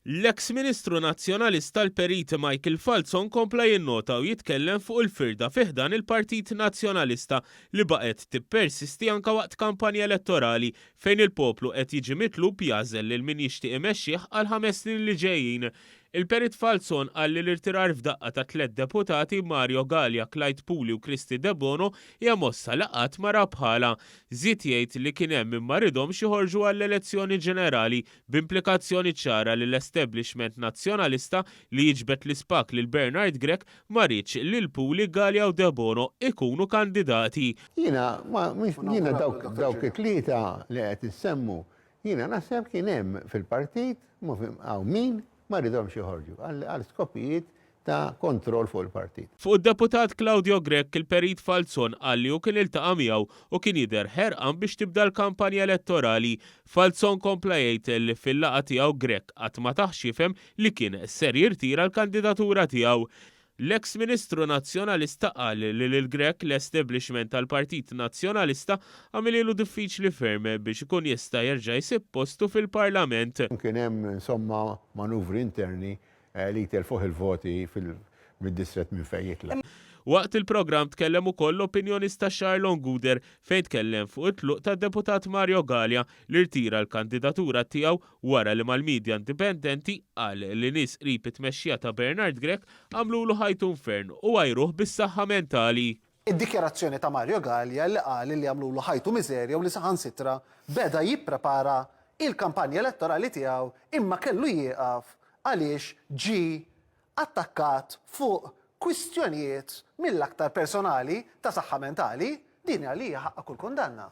L-eks Ministru Nazzjonalista l-Perit Michael Falzon kompla jinnota u jitkellem fuq il-firda fiħdan il-Partit Nazzjonalista li baqgħet tippersisti anke waqt kampanja elettorali fejn il-poplu qed jiġi mitlub jażel lil min jixtieq imexxih għal 5 snin li ġejjin. Il-Perit Falzon qal li l-irtirar f'daqqa ta' 3 deputati Mario Gallia, Clyde Puli u Kristi De Bono hija mossa laqat mara bħala. Żied jgħid li kien hemm imma ridhom joħorġu għall-elezzjoni ġenerali b'implikazzjoni ċara li l-establishment nazzjonalista li jiġbed l-ispak lil Bernard Grech ma rridx li l-Puli, Gallia u De Bono ikunu kandidati. Jiena dawk it-tlieta li qed issemmu, jiena naħseb kien hemm fil-partit hawn min ma rridhomx joħorġu għal skopijiet ta' kontroll fuq il-partit. Fuq id-deputat Claudio Grech il-Perit Falzon qal li hu kien iltaqa' miegħu u kien jidher ħerqan biex tibda l-kampanja elettorali. Falzon kompla jgħid li fil-laqgħa tiegħu Grech qatt ma taħx jifhem li kien ser jirtira l-kandidatura tiegħu. L-eks Ministru Nazzjonalista qal li l-Grech l-establishment tal-Partit Nazzjonalista għamililu diffiċli ferm biex ikun jista' jerġa' jsib postu fil-Parlament. Kien hemm insomma manuvri interni li telfuh il-voti mid-distret minn fejn jitla'. Waqt il-programm tkellem ukoll l-opinjonista Charlon Guder fejn tkellem fuq it-tluq tad-deputat Mario Gallia li rtira l-kandidatura tiegħu wara li mal-medja indipendenti qal li nies qrib it-tmexxija ta' Bernard Grech għamlulu ħajtu infern u għajruh bis-saħħa mentali. Id-dikjarazzjoni ta' Mario Gallia li qal li għamlulu ħajtu miżerja u li saħansitra beda jipprepara il-kampanja elettorali tiegħu imma kellu jieqaf għaliex ġi attakkat fuq kwistjonijiet mill-aktar personali ta' saħħa mentali din għalija ħaqqa kull kundanna.